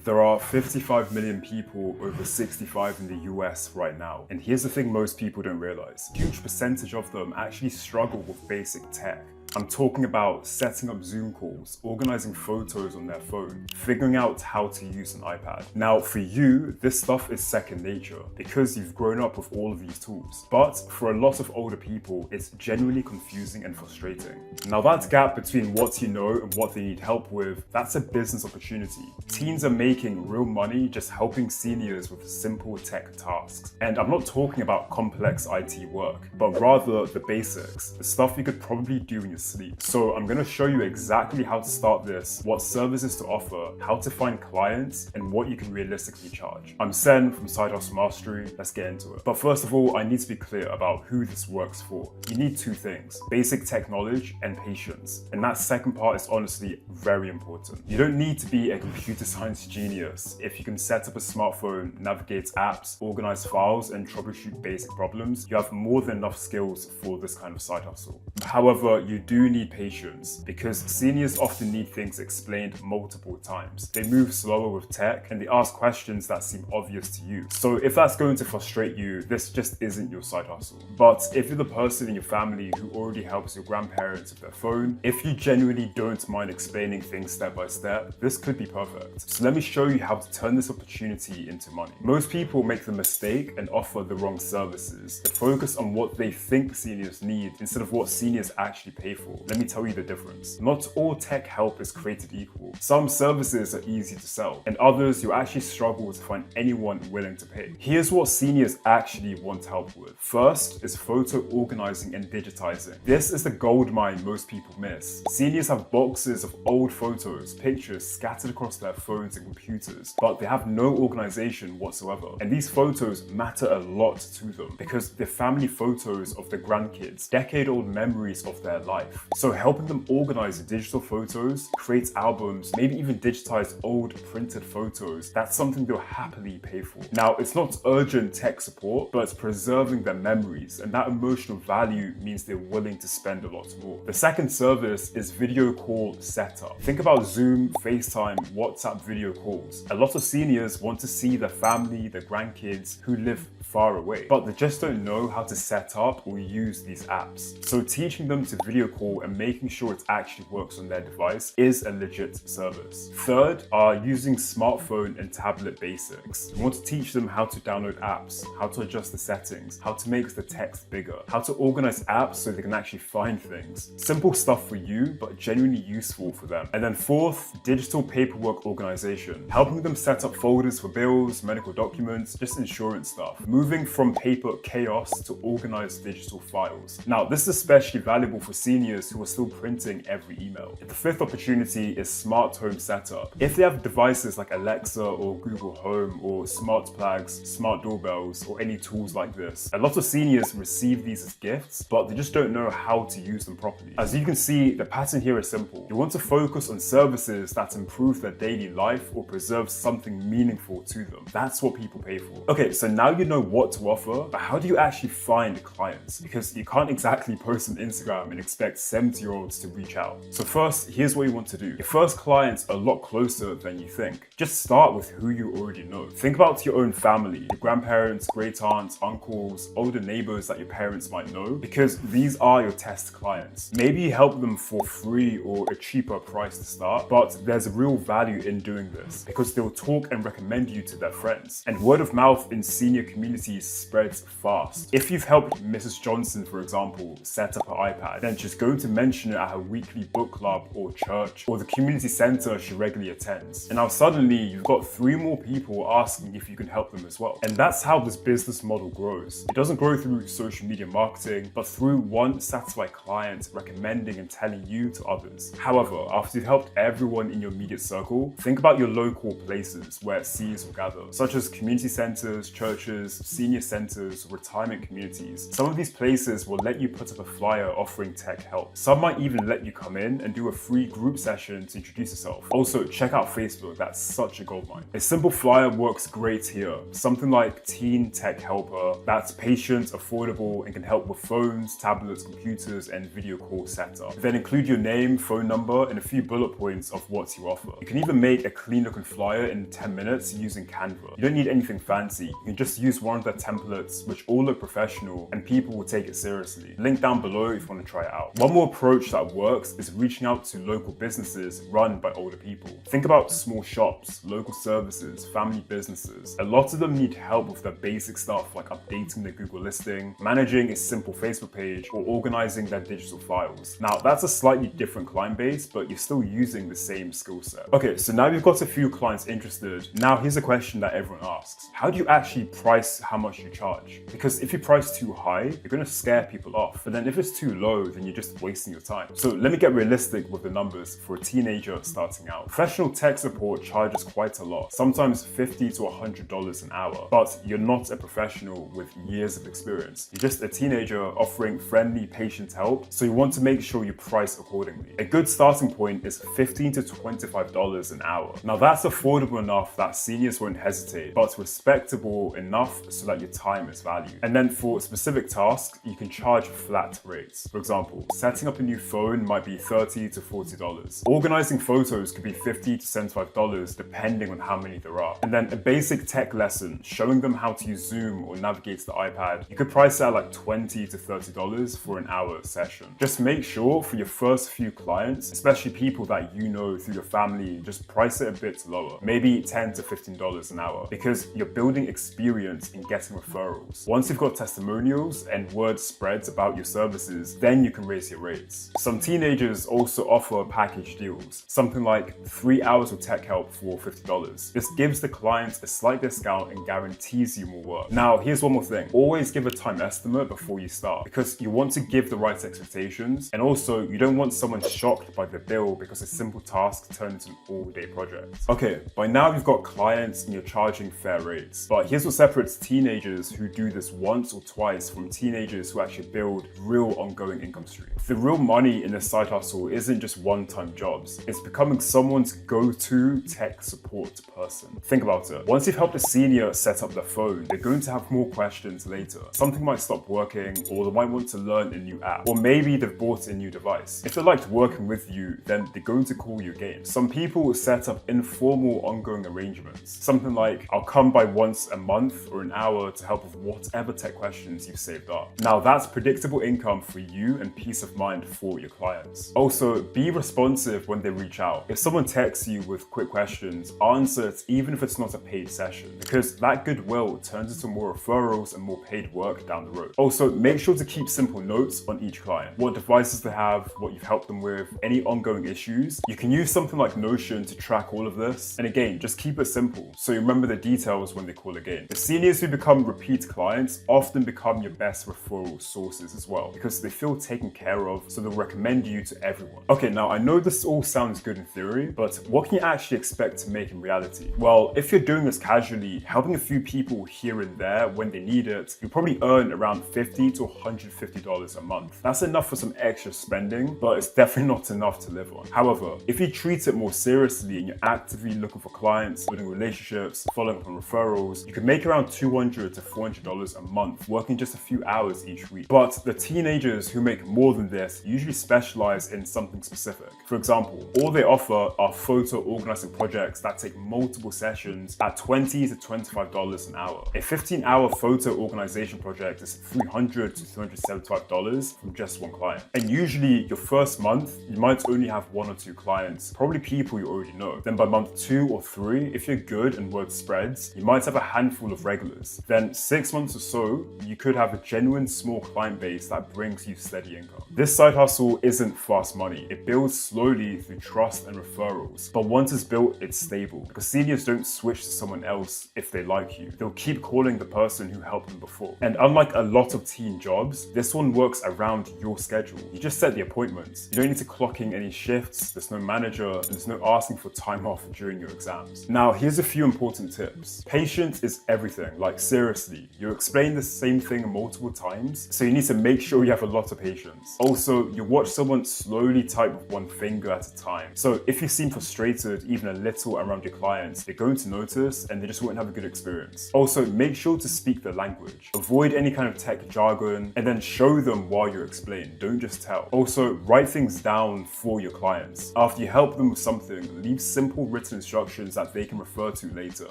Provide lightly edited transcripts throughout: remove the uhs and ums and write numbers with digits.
There are 55 million people over 65 in the US right now. And here's the thing most people don't realize. A huge percentage of them actually struggle with basic tech. I'm talking about setting up Zoom calls, organizing photos on their phone, figuring out how to use an iPad. Now, for you, this stuff is second nature because you've grown up with all of these tools. But for a lot of older people, it's genuinely confusing and frustrating. Now, that gap between what you know and what they need help with, that's a business opportunity. Teens are making real money just helping seniors with simple tech tasks. And I'm not talking about complex IT work, but rather the basics, the stuff you could probably do in your sleep. So I'm going to show you exactly how to start this, what services to offer, how to find clients, and what you can realistically charge. I'm Sen from Side Hustle Mastery. Let's get into it. But first of all, I need to be clear about who this works for. You need two things: basic tech knowledge and patience. And that second part is honestly very important. You don't need to be a computer science genius. If you can set up a smartphone, navigate apps, organize files, and troubleshoot basic problems, you have more than enough skills for this kind of side hustle. However, you do need patience because seniors often need things explained multiple times. They move slower with tech and they ask questions that seem obvious to you. So if that's going to frustrate you, this just isn't your side hustle. But if you're the person in your family who already helps your grandparents with their phone, if you genuinely don't mind explaining things step by step, this could be perfect. So let me show you how to turn this opportunity into money. Most people make the mistake and offer the wrong services. They focus on what they think seniors need instead of what seniors actually pay for. Let me tell you the difference. Not all tech help is created equal. Some services are easy to sell, and others you actually struggle to find anyone willing to pay. Here's what seniors actually want help with. First is photo organizing and digitizing. This is the gold mine most people miss. Seniors have boxes of old photos, pictures scattered across their phones and computers, but they have no organization whatsoever. And these photos matter a lot to them because they're family photos of their grandkids, decade-old memories of their life. So helping them organize digital photos, create albums, maybe even digitize old printed photos, that's something they'll happily pay for. Now, it's not urgent tech support, but it's preserving their memories, and that emotional value means they're willing to spend a lot more. The second service is video call setup. Think about Zoom, FaceTime, WhatsApp video calls. A lot of seniors want to see their family, their grandkids who live far away, but they just don't know how to set up or use these apps. So teaching them to video call and making sure it actually works on their device is a legit service. Third are using smartphone and tablet basics. You want to teach them how to download apps, how to adjust the settings, how to make the text bigger, how to organize apps so they can actually find things. Simple stuff for you, but genuinely useful for them. And then fourth, digital paperwork organization. Helping them set up folders for bills, medical documents, just insurance stuff. Moving from paper chaos to organized digital files. Now, this is especially valuable for seniors who are still printing every email. The fifth opportunity is smart home setup. If they have devices like Alexa or Google Home or smart plugs, smart doorbells, or any tools like this, a lot of seniors receive these as gifts, but they just don't know how to use them properly. As you can see, the pattern here is simple. You want to focus on services that improve their daily life or preserve something meaningful to them. That's what people pay for. Okay, so now you know what to offer, but how do you actually find clients? Because you can't exactly post on Instagram and expect 70-year-olds to reach out. So first, here's what you want to do. Your first client's a lot closer than you think. Just start with who you already know. Think about your own family, your grandparents, great aunts, uncles, older neighbors that your parents might know, because these are your test clients. Maybe you help them for free or a cheaper price to start, but there's a real value in doing this because they'll talk and recommend you to their friends. And word of mouth in senior communities spreads fast. If you've helped Mrs. Johnson, for example, set up her iPad, then she's going to mention it at her weekly book club or church or the community center she regularly attends. And now suddenly you've got 3 more people asking if you can help them as well. And that's how this business model grows. It doesn't grow through social media marketing, but through one satisfied client recommending and telling you to others. However, after you've helped everyone in your immediate circle, think about your local places where seniors will gather, such as community centers, churches, senior centers, retirement communities. Some of these places will let you put up a flyer offering tech help. Some might even let you come in and do a free group session to introduce yourself. Also, check out Facebook, that's such a goldmine. A simple flyer works great here. Something like Teen Tech Helper, that's patient, affordable, and can help with phones, tablets, computers, and video call setup. Then include your name, phone number, and a few bullet points of what you offer. You can even make a clean looking flyer in 10 minutes using Canva. You don't need anything fancy. You can just use one of their templates, which all look professional, and people will take it seriously. Link down below if you want to try it out. One more approach that works is reaching out to local businesses run by older people. Think about small shops, local services, family businesses. A lot of them need help with the basic stuff like updating their Google listing, managing a simple Facebook page, or organizing their digital files. Now, that's a slightly different client base, but you're still using the same skill set. Okay, so now you've got a few clients interested. Now, here's a question that everyone asks. How do you actually price how much you charge? Because if you price too high, you're going to scare people off. But then if it's too low, then you're just wasting your time. So let me get realistic with the numbers for a teenager starting out. Professional tech support charges quite a lot, sometimes $50 to $100 an hour. But you're not a professional with years of experience. You're just a teenager offering friendly, patient help. So you want to make sure you price accordingly. A good starting point is $15 to $25 an hour. Now that's affordable enough that seniors won't hesitate, but respectable enough so that your time is valued. And then for specific tasks, you can charge flat rates. For example, setting up a new phone might be $30 to $40. Organizing photos could be $50 to $75 depending on how many there are. And then a basic tech lesson, showing them how to use Zoom or navigate the iPad, you could price it at like $20 to $30 for an hour session. Just make sure for your first few clients, especially people that you know through your family, just price it a bit lower, maybe $10 to $15 an hour, because you're building experience in getting referrals. Once you've got testimonials and word spreads about your services, then you can raise your rates. Some teenagers also offer package deals, something like 3 hours of tech help for $50. This gives the client a slight discount and guarantees you more work. Now, here's one more thing. Always give a time estimate before you start, because you want to give the right expectations, and also you don't want someone shocked by the bill because a simple task turns into an all-day project. Okay, by now you've got clients and you're charging fair rates, but here's what separates teenagers who do this once or twice from teenagers who actually build real ongoing income streams. The real money in a side hustle isn't just one-time jobs. It's becoming someone's go-to tech support person. Think about it. Once you've helped a senior set up their phone, they're going to have more questions later. Something might stop working, or they might want to learn a new app, or maybe they've bought a new device. If they liked working with you, then they're going to call you again. Some people will set up informal ongoing arrangements. Something like, I'll come by once a month or an hour to help with whatever tech questions you've saved up. Now that's predictable income for you and peace of mind for your clients. Also, be responsive when they reach out. If someone texts you with quick questions, answer it even if it's not a paid session, because that goodwill turns into more referrals and more paid work down the road. Also, make sure to keep simple notes on each client. What devices they have, what you've helped them with, any ongoing issues. You can use something like Notion to track all of this. And again, just keep it simple so you remember the details when they call again. The seniors who become repeat clients often become your best referral sources as well, because they feel taken care of, so they'll recommend you to everyone. Okay, now I know this all sounds good in theory, but what can you actually expect to make in reality? Well, if you're doing this casually, helping a few people here and there when they need it, you'll probably earn around $50 to $150 a month. That's enough for some extra spending, but it's definitely not enough to live on. However, if you treat it more seriously and you're actively looking for clients, building relationships, following up on referrals, you can make around $200 to $400 a month working just a few hours each week. But the teenagers who make more than this usually specialize in something specific. For example, all they offer are photo organizing projects that take multiple sessions at $20 to $25 an hour. A 15-hour photo organization project is $300 to $375 from just one client. And usually your first month, you might only have 1 or 2 clients, probably people you already know. Then by month 2 or 3, if you're good and word spreads, you might have a handful of regulars. Then 6 months or so, you could have a genuine small client base that brings you steady income. This side hustle isn't fast money. It builds slowly through trust and referrals. But once it's built, it's stable, because seniors don't switch to someone else if they like you. They'll keep calling the person who helped them before. And unlike a lot of teen jobs, this one works around your schedule. You just set the appointments. You don't need to clock in any shifts. There's no manager, and there's no asking for time off during your exams. Now, here's a few important tips. Patience is everything. Like, seriously, you explain the same thing multiple times, so you need to make sure you have a lot of patience. Also, you watch someone slowly type with one finger at a time. So if you seem frustrated even a little around your clients, they're going to notice and they just won't have a good experience. Also, make sure to speak the language. Avoid any kind of tech jargon and then show them while you explain. Don't just tell. Also, write things down for your clients. After you help them with something, leave simple written instructions that they can refer to later.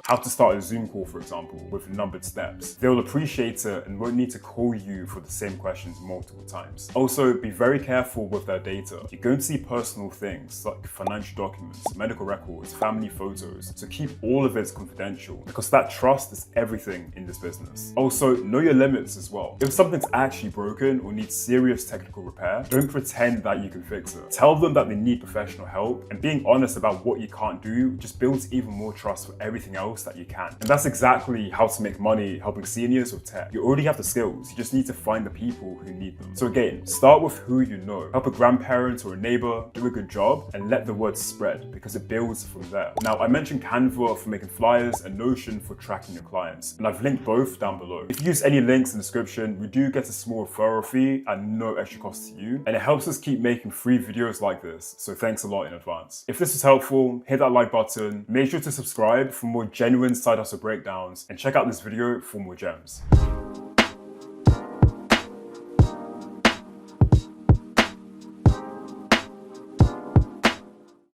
How to start a Zoom call, for example, with numbered steps. They'll appreciate it and won't need to call you for the same questions multiple times. Also, be very careful with their data. You're going to see personal things like financial documents, medical records, family photos, so keep all of it confidential because that trust is everything in this business. Also, know your limits as well. If something's actually broken or needs serious technical repair, don't pretend that you can fix it. Tell them that they need professional help, and being honest about what you can't do just builds even more trust for everything else that you can. And that's exactly how to make money helping seniors with tech. You already have the skills, you just need to find the people who need them. So again, start with who you know. Help a grandparent or a neighbor, do a good job, and let the word spread because it builds from there. Now, I mentioned Canva for making flyers and Notion for tracking your clients, and I've linked both down below. If you use any links in the description, we do get a small referral fee at no extra cost to you, and it helps us keep making free videos like this, so thanks a lot in advance. If this was helpful, hit that like button, make sure to subscribe for more genuine side hustle breakdowns, and check out this video for more gems.